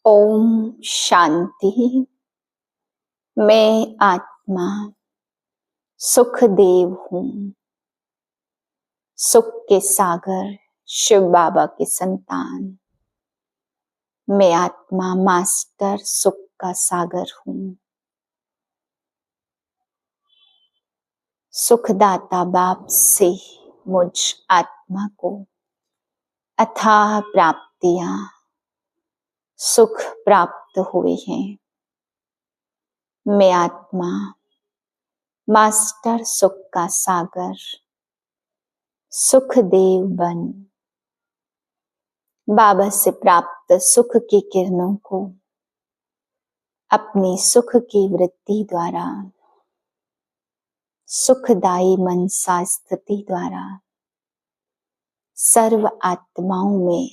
ओम शांति। मैं आत्मा सुखदेव हूँ, सुख के सागर शिव बाबा की संतान। मैं आत्मा मास्टर सुख का सागर हूँ। सुखदाता बाप से मुझ आत्मा को अथाह प्राप्तियां सुख प्राप्त हुए हैं। मैं आत्मा मास्टर सुख का सागर सुखदेव बन बाबा से प्राप्त सुख की किरणों को अपनी सुख की वृत्ति द्वारा, सुखदायी मनसा स्थिति द्वारा सर्व आत्माओं में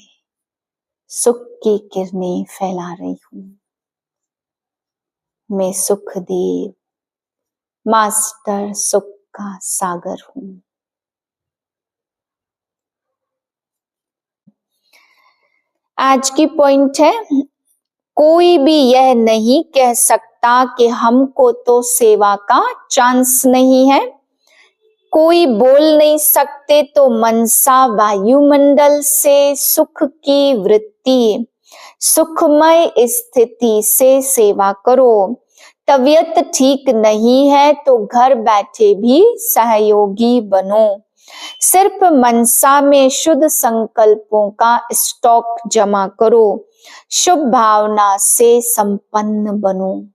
सुख की किरणें फैला रही हूँ। मैं सुखदेव मास्टर सुख का सागर हूँ। आज की पॉइंट है, कोई भी यह नहीं कह सकता कि हमको तो सेवा का चांस नहीं है। कोई बोल नहीं सकते तो मनसा वायुमंडल से सुख की वृत्ति, सुखमय स्थिति से सेवा करो। तबीयत ठीक नहीं है तो घर बैठे भी सहयोगी बनो। सिर्फ मनसा में शुद्ध संकल्पों का स्टॉक जमा करो। शुभ भावना से संपन्न बनो।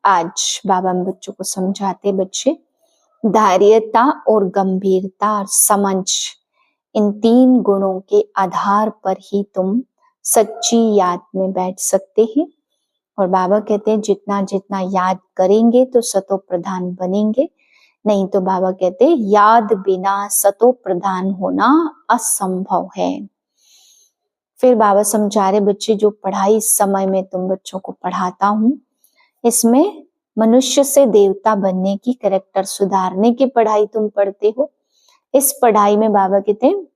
आज बाबा बच्चों को समझाते, बच्चे धैर्यता और गंभीरता और समझ, इन तीन गुणों के आधार पर ही तुम सच्ची याद में बैठ सकते हैं। और बाबा कहते हैं जितना जितना याद करेंगे तो सतो प्रधान बनेंगे, नहीं तो बाबा कहते हैं याद बिना सतो प्रधान होना असंभव है। फिर बाबा समझा रहे, बच्चे जो पढ़ाई इस समय में तुम बच्चों को पढ़ाता हूँ, इसमें मनुष्य से देवता बनने की, कैरेक्टर सुधारने की पढ़ाई तुम पढ़ते हो। इस पढ़ाई में बाबा कहते हैं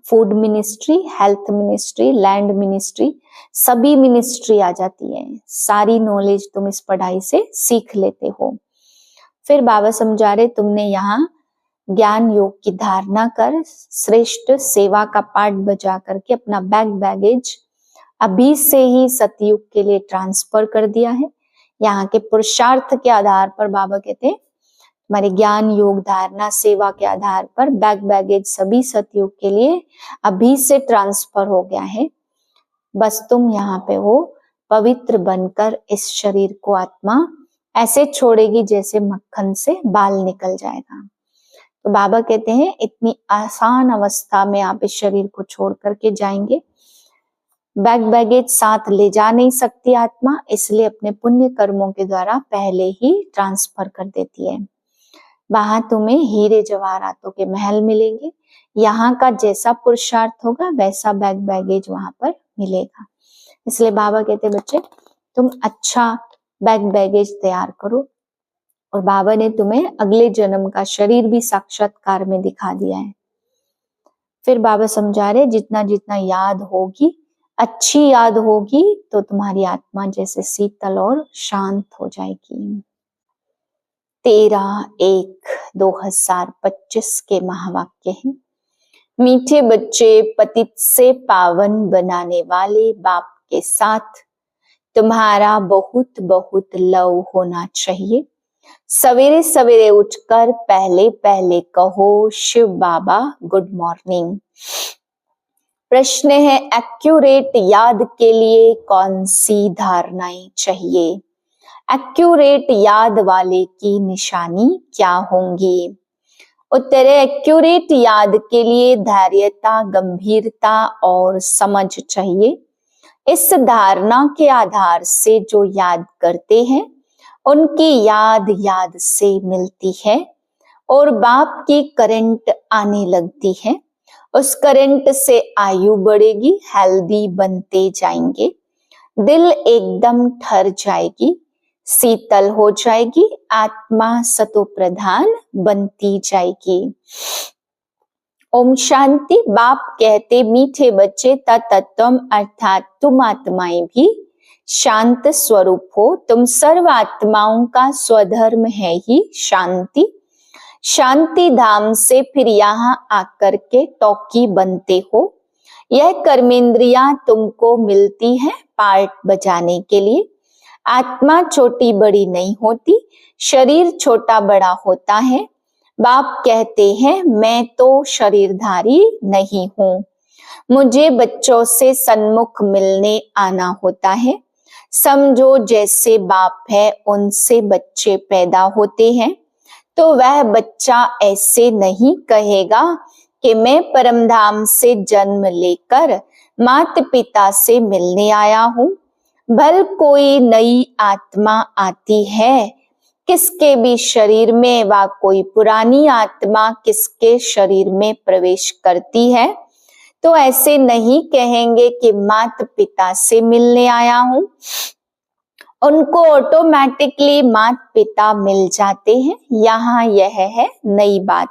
food ministry, health ministry, land ministry, सभी मिनिस्ट्री आ जाती है। सारी नॉलेज तुम इस पढ़ाई से सीख लेते हो। फिर बाबा समझा रहे, तुमने यहाँ ज्ञान योग की धारणा कर श्रेष्ठ सेवा का पाठ बजा करके अपना बैगेज अभी से ही सतयुग के लिए ट्रांसफर कर दिया है। यहाँ के पुरुषार्थ के आधार पर बाबा कहते हैं हमारे ज्ञान योग धारणा सेवा के आधार पर बैगेज सभी सतयुग के लिए अभी से ट्रांसफर हो गया है। बस तुम यहाँ पे हो पवित्र बनकर इस शरीर को आत्मा ऐसे छोड़ेगी जैसे मक्खन से बाल निकल जाएगा। तो बाबा कहते हैं इतनी आसान अवस्था में आप इस शरीर को छोड़ करके जाएंगे। बैगेज साथ ले जा नहीं सकती आत्मा, इसलिए अपने पुण्य कर्मों के द्वारा पहले ही ट्रांसफर कर देती है। वहां तुम्हें हीरे जवाहरातों के महल मिलेंगे। यहाँ का जैसा पुरुषार्थ होगा वैसा बैगेज वहां पर मिलेगा। इसलिए बाबा कहते बच्चे तुम अच्छा बैगेज तैयार करो। और बाबा ने तुम्हें अगले जन्म का शरीर भी साक्षात्कार में दिखा दिया है। फिर बाबा समझा रहे जितना जितना याद होगी, अच्छी याद होगी, तो तुम्हारी आत्मा जैसे शीतल और शांत हो जाएगी। 13/1/2025 के महावाक्य हैं, मीठे बच्चे पतित से पावन बनाने वाले बाप के साथ तुम्हारा बहुत बहुत लव होना चाहिए। सवेरे सवेरे उठकर पहले पहले कहो शिव बाबा गुड मॉर्निंग। प्रश्न है, एक्यूरेट याद के लिए कौन सी धारणाएं चाहिए? एक्यूरेट याद वाले की निशानी क्या होंगी? उत्तर है, एक्यूरेट याद के लिए धैर्यता, गंभीरता और समझ चाहिए। इस धारणा के आधार से जो याद करते हैं उनकी याद से मिलती है और बाप की करंट आने लगती है। उस करंट से आयु बढ़ेगी, हेल्दी बनते जाएंगे, दिल एकदम ठहर जाएगी, शीतल हो जाएगी, आत्मा सतो प्रधान बनती जाएगी। ओम शांति। बाप कहते मीठे बच्चे तत्तम अर्थात तुम आत्माएं भी शांत स्वरूप हो। तुम सर्व आत्माओं का स्वधर्म है ही शांति। शांति धाम से फिर यहाँ आकर के टॉकी बनते हो। यह कर्मेंद्रियां तुमको मिलती है पार्ट बजाने के लिए। आत्मा छोटी बड़ी नहीं होती, शरीर छोटा बड़ा होता है। बाप कहते हैं मैं तो शरीरधारी नहीं हूँ, मुझे बच्चों से सन्मुख मिलने आना होता है। समझो जैसे बाप है उनसे बच्चे पैदा होते हैं, तो वह बच्चा ऐसे नहीं कहेगा कि मैं परमधाम से जन्म लेकर माता पिता से मिलने आया हूँ। भल कोई नई आत्मा आती है किसके भी शरीर में, व कोई पुरानी आत्मा किसके शरीर में प्रवेश करती है, तो ऐसे नहीं कहेंगे कि माता पिता से मिलने आया हूँ। उनको ऑटोमेटिकली माता पिता मिल जाते हैं। यहाँ यह है नई बात।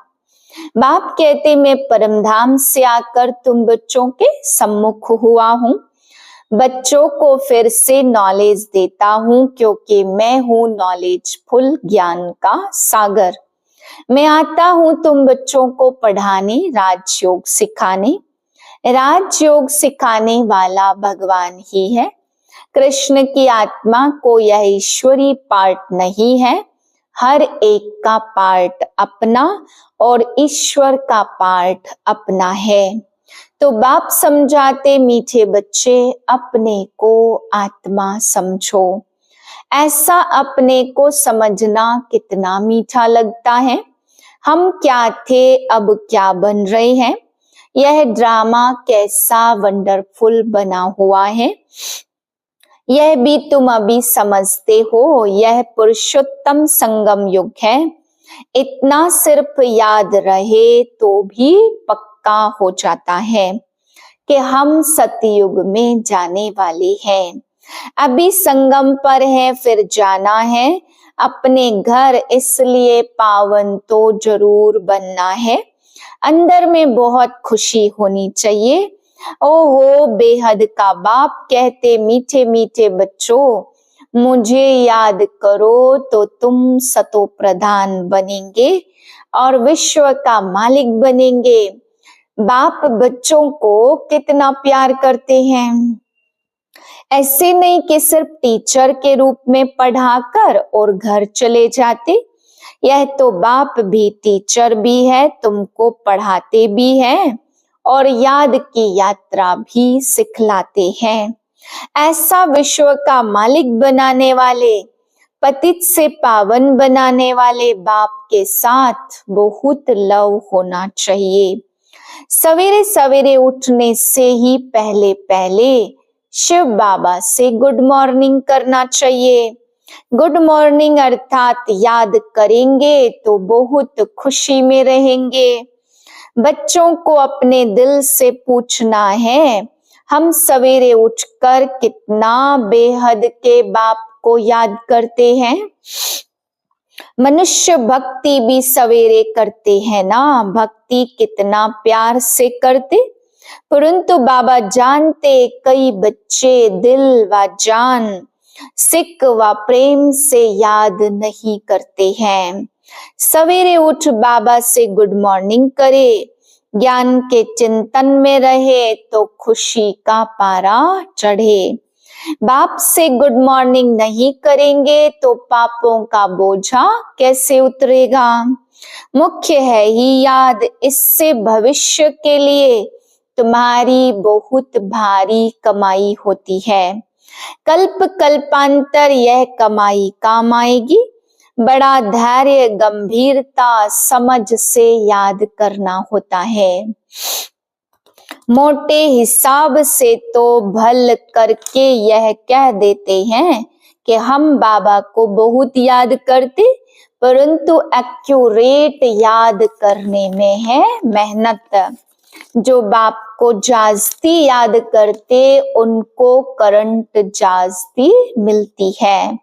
बाप कहते मैं परमधाम से आकर तुम बच्चों के सम्मुख हुआ हूँ। बच्चों को फिर से नॉलेज देता हूँ, क्योंकि मैं हूँ नॉलेजफुल, ज्ञान का सागर। मैं आता हूँ तुम बच्चों को पढ़ाने, राजयोग सिखाने। राजयोग सिखाने वाला भगवान ही है। कृष्ण की आत्मा को यह ईश्वरी पार्ट नहीं है, हर एक का पार्ट अपना और ईश्वर का पार्ट अपना है। तो बाप समझाते मीठे बच्चे अपने को आत्मा समझो। ऐसा अपने को समझना कितना मीठा लगता है। हम क्या थे अब क्या बन रहे हैं। यह ड्रामा कैसा वंडरफुल बना हुआ है, यह भी तुम अभी समझते हो। यह पुरुषोत्तम संगम युग है। इतना सिर्फ याद रहे तो भी पक्का हो जाता है कि हम सतयुग में जाने वाले हैं। अभी संगम पर है, फिर जाना है अपने घर, इसलिए पावन तो जरूर बनना है। अंदर में बहुत खुशी होनी चाहिए। ओहो बेहद का बाप कहते मीठे मीठे बच्चों, मुझे याद करो तो तुम सतो प्रधान बनेंगे और विश्व का मालिक बनेंगे। बाप बच्चों को कितना प्यार करते हैं। ऐसे नहीं कि सिर्फ टीचर के रूप में पढ़ाकर और घर चले जाते। यह तो बाप भी टीचर भी है, तुमको पढ़ाते भी हैं और याद की यात्रा भी सिखलाते हैं। ऐसा विश्व का मालिक बनाने वाले, पतित से पावन बनाने वाले बाप के साथ बहुत लव होना चाहिए। सवेरे सवेरे उठने से ही पहले पहले शिव बाबा से गुड मॉर्निंग करना चाहिए। गुड मॉर्निंग अर्थात याद करेंगे तो बहुत खुशी में रहेंगे। बच्चों को अपने दिल से पूछना है, हम सवेरे उठकर कितना बेहद के बाप को याद करते हैं। मनुष्य भक्ति भी सवेरे करते हैं ना, भक्ति कितना प्यार से करते, परंतु बाबा जानते कई बच्चे दिल व जान, सिक व प्रेम से याद नहीं करते हैं। सवेरे उठ बाबा से गुड मॉर्निंग करे, ज्ञान के चिंतन में रहे तो खुशी का पारा चढ़े। बाप से गुड मॉर्निंग नहीं करेंगे तो पापों का बोझा कैसे उतरेगा। मुख्य है ही याद, इससे भविष्य के लिए तुम्हारी बहुत भारी कमाई होती है। कल्प कल्पांतर यह कमाई काम आएगी। बड़ा धैर्य, गंभीरता, समझ से याद करना होता है। मोटे हिसाब से तो भल करके यह कह देते हैं कि हम बाबा को बहुत याद करते, परंतु एक्यूरेट याद करने में है मेहनत। जो बाप को जास्ती याद करते उनको करंट जास्ती मिलती है,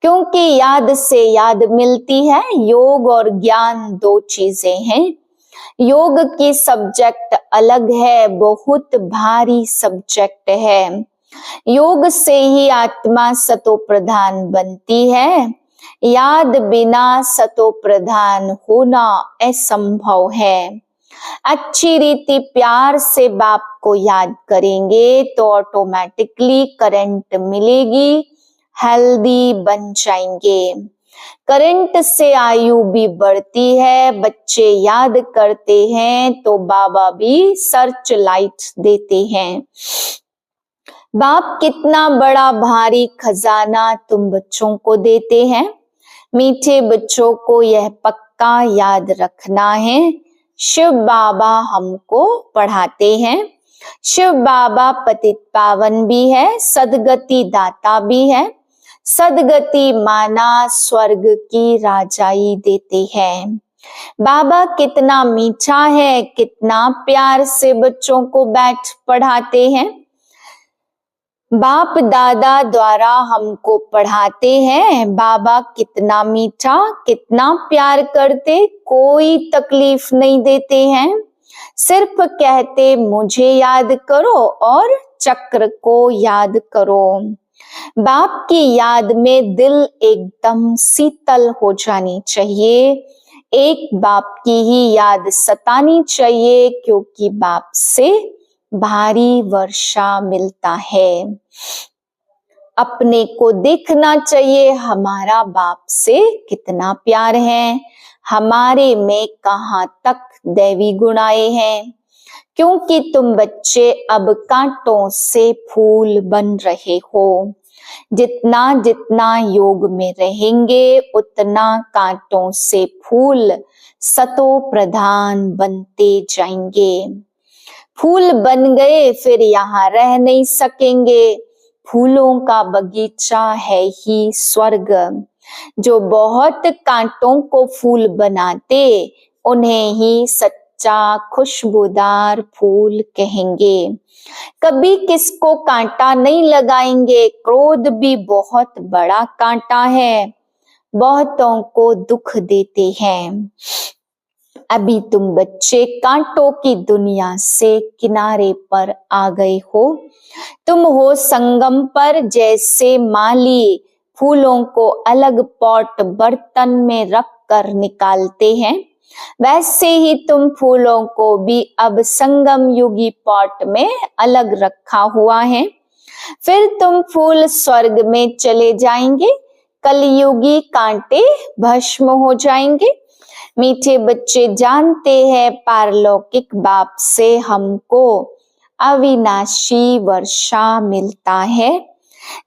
क्योंकि याद से याद मिलती है। योग और ज्ञान दो चीजें हैं। योग की सब्जेक्ट अलग है, बहुत भारी सब्जेक्ट है। योग से ही आत्मा सतो प्रधान बनती है। याद बिना सतो प्रधान होना असंभव है। अच्छी रीति प्यार से बाप को याद करेंगे तो ऑटोमेटिकली करंट मिलेगी, हेल्दी बन जाएंगे। करंट से आयु भी बढ़ती है। बच्चे याद करते हैं तो बाबा भी सर्च लाइट देते हैं। बाप कितना बड़ा भारी खजाना तुम बच्चों को देते हैं। मीठे बच्चों को यह पक्का याद रखना है, शिव बाबा हमको पढ़ाते हैं। शिव बाबा पतित पावन भी है, सदगति दाता भी है। सदगति माना स्वर्ग की राजाई देते हैं। बाबा कितना मीठा है, कितना प्यार से बच्चों को बैठ पढ़ाते हैं। बाप दादा द्वारा हमको पढ़ाते हैं। बाबा कितना मीठा, कितना प्यार करते, कोई तकलीफ नहीं देते हैं। सिर्फ कहते मुझे याद करो और चक्र को याद करो। बाप की याद में दिल एकदम शीतल हो जानी चाहिए। एक बाप की ही याद सतानी चाहिए, क्योंकि बाप से भारी वर्षा मिलता है। अपने को देखना चाहिए हमारा बाप से कितना प्यार है, हमारे में कहाँ तक दैवी गुण आए हैं। क्योंकि तुम बच्चे अब कांटों से फूल बन रहे हो। जितना जितना योग में रहेंगे उतना कांटों से फूल सतो प्रधान बनते जाएंगे। फूल बन गए फिर यहाँ रह नहीं सकेंगे। फूलों का बगीचा है ही स्वर्ग। जो बहुत कांटों को फूल बनाते उन्हें ही सच्चा खुशबूदार फूल कहेंगे। कभी किसको कांटा नहीं लगाएंगे। क्रोध भी बहुत बड़ा कांटा है, बहुतों को दुख देते हैं। अभी तुम बच्चे कांटों की दुनिया से किनारे पर आ गए हो। तुम हो संगम पर, जैसे माली फूलों को अलग पॉट बर्तन में रख कर निकालते हैं, वैसे ही तुम फूलों को भी अब संगम युगी पॉट में अलग रखा हुआ है। फिर तुम फूल स्वर्ग में चले जाएंगे। कलयुगी कांटे भस्म हो जाएंगे। मीठे बच्चे जानते हैं पारलौकिक बाप से हमको अविनाशी वर्षा मिलता है।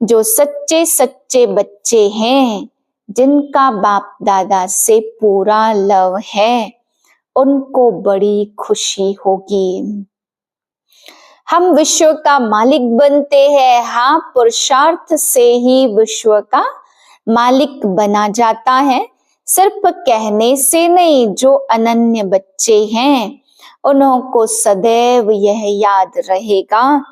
जो सच्चे सच्चे बच्चे हैं, जिनका बाप दादा से पूरा लव है, उनको बड़ी खुशी होगी। हम विश्व का मालिक बनते हैं। हाँ, पुरुषार्थ से ही विश्व का मालिक बना जाता है, सिर्फ कहने से नहीं। जो अनन्य बच्चे हैं उन्हों को सदैव यह याद रहेगा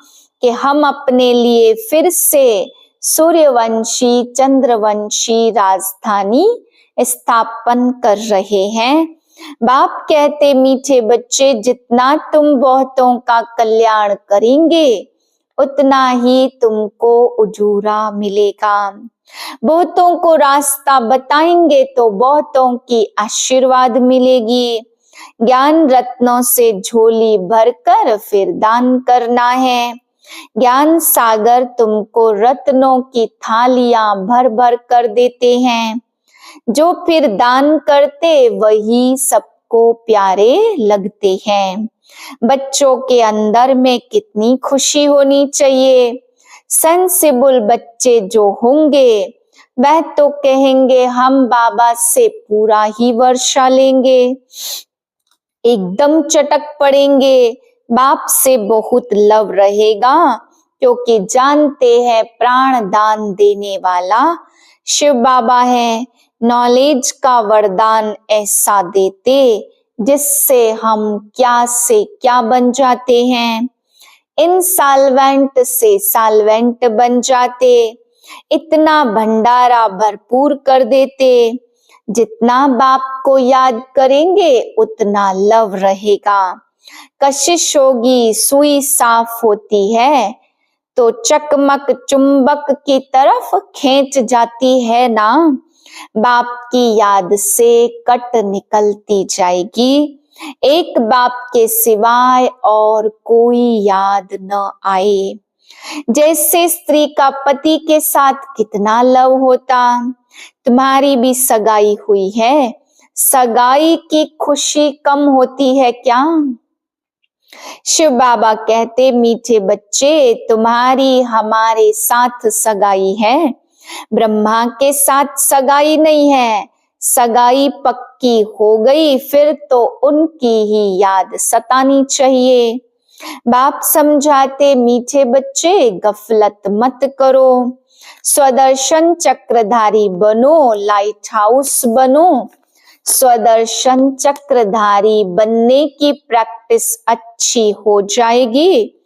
कि हम अपने लिए फिर से सूर्यवंशी चंद्रवंशी राजधानी स्थापन कर रहे हैं। बाप कहते मीठे बच्चे, जितना तुम बहुतों का कल्याण करेंगे उतना ही तुमको उजूरा मिलेगा। बहुतों को रास्ता बताएंगे तो बहुतों की आशीर्वाद मिलेगी। ज्ञान रत्नों से झोली भरकर फिर दान करना है। ज्ञान सागर तुमको रत्नों की थालियां भर भर कर देते हैं। जो फिर दान करते वही सबको प्यारे लगते हैं। बच्चों के अंदर में कितनी खुशी होनी चाहिए। सेंसिबल बच्चे जो होंगे वह तो कहेंगे हम बाबा से पूरा ही वर्षा लेंगे, एकदम चटक पड़ेंगे। बाप से बहुत लव रहेगा, क्योंकि जानते हैं प्राण दान देने वाला शिव बाबा है। नॉलेज का वरदान ऐसा देते जिससे हम क्या से क्या बन जाते हैं। इंसॉल्वेंट से सॉल्वेंट बन जाते। इतना भंडारा भरपूर कर देते। जितना बाप को याद करेंगे उतना लव रहेगा। कशिश होगी, सुई साफ होती है तो चकमक चुंबक की तरफ खींच जाती है ना। बाप की याद से कट निकलती जाएगी, एक बाप के सिवाय और कोई याद न आए। जैसे स्त्री का पति के साथ कितना लव होता, तुम्हारी भी सगाई हुई है, सगाई की खुशी कम होती है क्या? शिव बाबा कहते, मीठे बच्चे, तुम्हारी हमारे साथ सगाई है, ब्रह्मा के साथ सगाई नहीं है। सगाई पक्की हो गई फिर तो उनकी ही याद सतानी चाहिए। बाप समझाते, मीठे बच्चे गफलत मत करो, स्वदर्शन चक्रधारी बनो, लाइट हाउस बनो। स्वदर्शन चक्रधारी बनने की प्रैक्टिस अच्छी हो जाएगी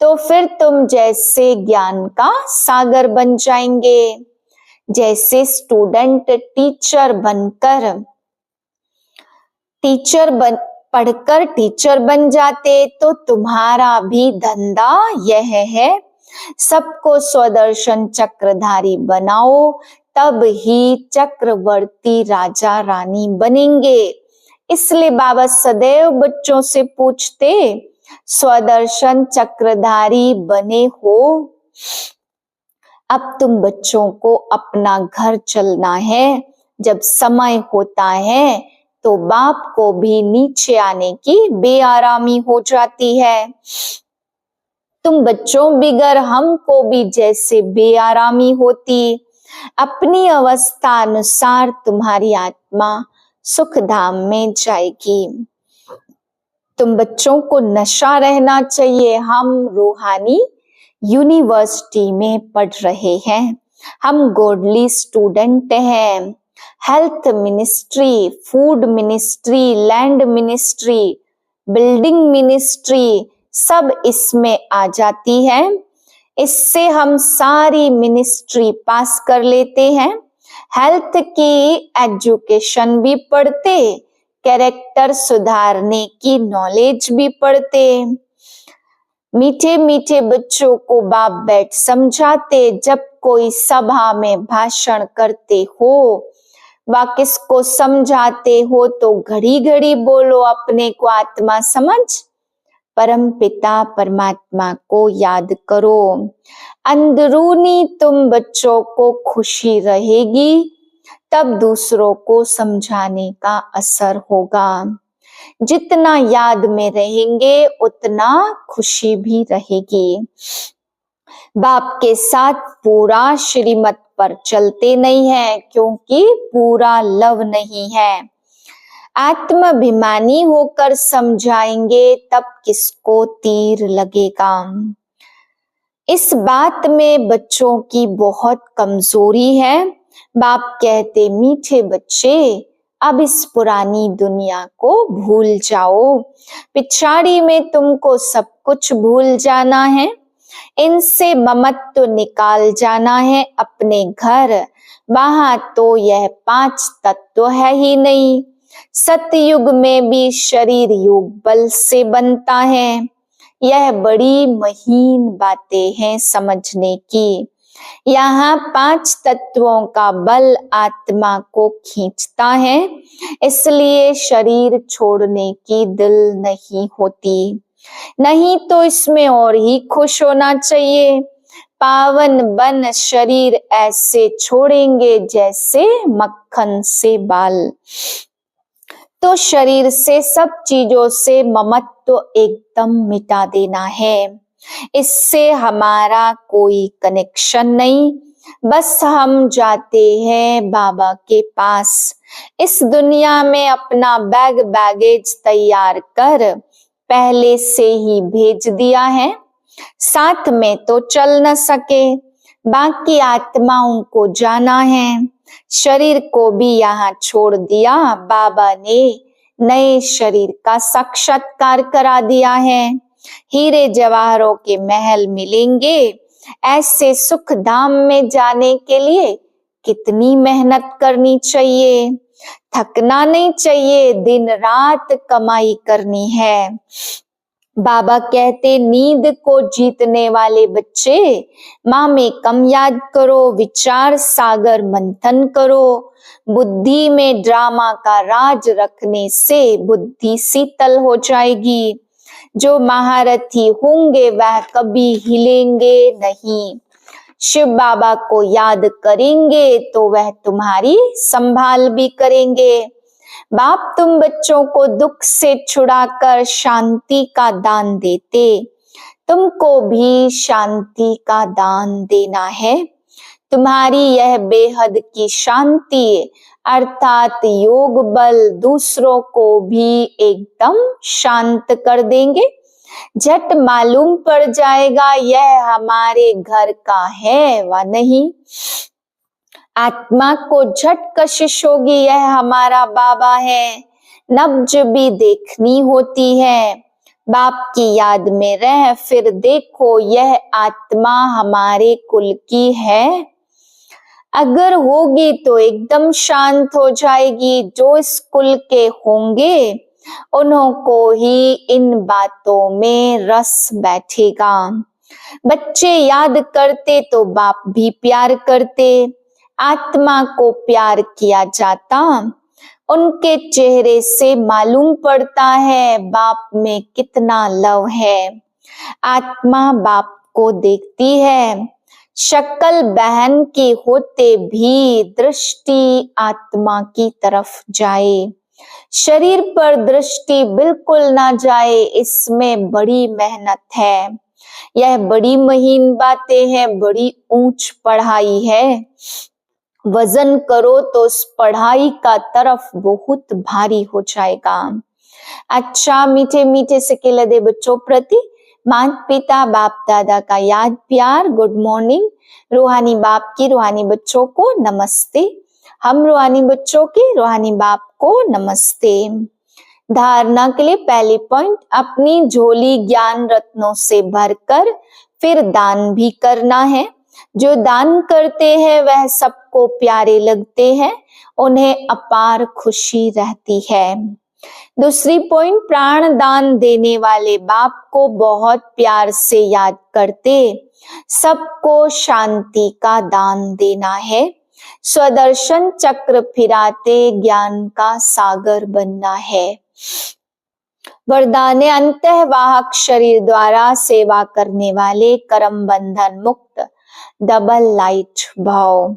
तो फिर तुम जैसे ज्ञान का सागर बन जाएंगे। जैसे स्टूडेंट पढ़कर टीचर बन जाते तो तुम्हारा भी धंधा यह है, सबको स्वदर्शन चक्रधारी बनाओ, तब ही चक्रवर्ती राजा रानी बनेंगे। इसलिए बाबा सदैव बच्चों से पूछते, स्वदर्शन चक्रधारी बने हो? अब तुम बच्चों को अपना घर चलना है, जब समय होता है तो बाप को भी नीचे आने की बेआरामी हो जाती है। तुम बच्चों बिगर हमको भी जैसे बेआरामी होती। अपनी अवस्था अनुसार तुम्हारी आत्मा सुख धाम में जाएगी। तुम बच्चों को नशा रहना चाहिए। हम रूहानी यूनिवर्सिटी में पढ़ रहे हैं, हम गॉडली स्टूडेंट हैं। Health ministry, food ministry, land ministry, building ministry सब इसमें आ जाती है। इससे हम सारी मिनिस्ट्री पास कर लेते हैं। हेल्थ की एजुकेशन भी पढ़ते, कैरेक्टर सुधारने की नॉलेज भी पढ़ते। मीठे मीठे बच्चों को बाप बैठ समझाते, जब कोई सभा में भाषण करते हो व किसको समझाते हो तो घड़ी घड़ी बोलो अपने को आत्मा समझ, परम पिता परमात्मा को याद करो। अंदरूनी तुम बच्चों को खुशी रहेगी, तब दूसरों को समझाने का असर होगा। जितना याद में रहेंगे उतना खुशी भी रहेगी। बाप के साथ पूरा श्रीमत पर चलते नहीं है, क्योंकि पूरा लव नहीं है। आत्माभिमानी होकर समझाएंगे तब किसको तीर लगेगा। इस बात में बच्चों की बहुत कमजोरी है। बाप कहते, मीठे बच्चे अब इस पुरानी दुनिया को भूल जाओ, पिछाड़ी में तुमको सब कुछ भूल जाना है। इनसे ममत्व निकाल जाना है अपने घर, वहां तो यह 5 तत्व है ही नहीं। सतयुग में भी शरीर योग बल से बनता है। यह बड़ी महीन बातें हैं समझने की। यहाँ 5 तत्वों का बल आत्मा को खींचता है, इसलिए शरीर छोड़ने की दिल नहीं होती। नहीं तो इसमें और ही खुश होना चाहिए। पावन बन शरीर ऐसे छोड़ेंगे जैसे मक्खन से बाल। तो शरीर से सब चीजों से ममत्व एकदम मिटा देना है। इससे हमारा कोई कनेक्शन नहीं, बस हम जाते हैं बाबा के पास। इस दुनिया में अपना बैगेज तैयार कर पहले से ही भेज दिया है। साथ में तो चल न सके, बाकी आत्माओं को जाना है। शरीर को भी यहाँ छोड़ दिया, बाबा ने नए शरीर का साक्षात्कार करा दिया है। हीरे जवाहरों के महल मिलेंगे। ऐसे सुख धाम में जाने के लिए कितनी मेहनत करनी चाहिए, थकना नहीं चाहिए, दिन रात कमाई करनी है। बाबा कहते नींद को जीतने वाले बच्चे माँ में कम याद करो, विचार सागर मंथन करो। बुद्धि में ड्रामा का राज रखने से बुद्धि शीतल हो जाएगी। जो महारथी होंगे वह कभी हिलेंगे नहीं। शिव बाबा को याद करेंगे तो वह तुम्हारी संभाल भी करेंगे। बाप तुम बच्चों को दुख से छुड़ाकर शांति का दान देते, तुमको भी शांति का दान देना है। तुम्हारी यह बेहद की शांति अर्थात योग बल दूसरों को भी एकदम शांत कर देंगे। झट मालूम पड़ जाएगा यह हमारे घर का है व नहीं। आत्मा को झट कशिश होगी यह हमारा बाबा है। नब्ज भी देखनी होती है। बाप की याद में रह फिर देखो यह आत्मा हमारे कुल की है। अगर होगी तो एकदम शांत हो जाएगी। जो इस कुल के होंगे उन्हों को ही इन बातों में रस बैठेगा। बच्चे याद करते तो बाप भी प्यार करते। आत्मा को प्यार किया जाता, उनके चेहरे से मालूम पड़ता है बाप में कितना लव है। आत्मा बाप को देखती है। शक्ल बहन की होते भी दृष्टि आत्मा की तरफ जाए। शरीर पर दृष्टि बिल्कुल ना जाए, इसमें बड़ी मेहनत है। यह बड़ी महीन बातें हैं, बड़ी ऊंच पढ़ाई है। वजन करो तो उस पढ़ाई का तरफ बहुत भारी हो जाएगा। अच्छा मीठे मीठे से लदे बच्चों प्रति माता पिता बाप दादा का याद प्यार गुड मॉर्निंग। रूहानी बाप की रूहानी बच्चों को नमस्ते। हम रूहानी बच्चों के रूहानी बाप को नमस्ते। धारणा के लिए पहली पॉइंट, अपनी झोली ज्ञान रत्नों से भरकर फिर दान भी करना है। जो दान करते हैं वह सबको प्यारे लगते हैं, उन्हें अपार खुशी रहती है। दूसरी पॉइंट, प्राण दान देने वाले बाप को बहुत प्यार से याद करते। सबको शांति का दान देना है। स्वदर्शन चक्र फिराते ज्ञान का सागर बनना है। वरदान अंतःवाहक शरीर द्वारा सेवा करने वाले कर्म बंधन मुक्त डबल लाइट भाव।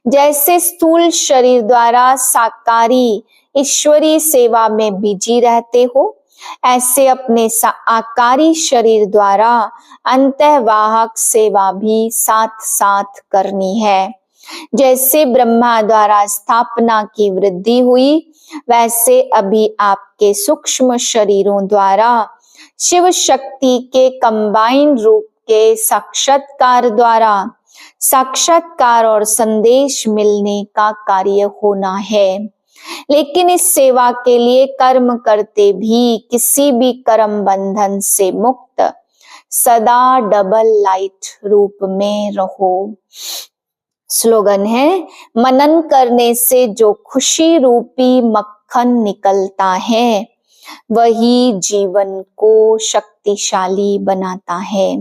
जैसे स्थूल शरीर द्वारा साकारी ईश्वरी सेवा में बिजी रहते हो, ऐसे अपने आकारी शरीर द्वारा अंतःवाहक सेवा भी साथ साथ करनी है। जैसे ब्रह्मा द्वारा स्थापना की वृद्धि हुई, वैसे अभी आपके सूक्ष्म शरीरों द्वारा शिव शक्ति के कंबाइन रूप के साक्षात्कार द्वारा साक्षात्कार और संदेश मिलने का कार्य होना है। लेकिन इस सेवा के लिए कर्म करते भी किसी भी कर्म बंधन से मुक्त सदा डबल लाइट रूप में रहो। स्लोगन है, मनन करने से जो खुशी रूपी मक्खन निकलता है वही जीवन को शक्तिशाली बनाता है।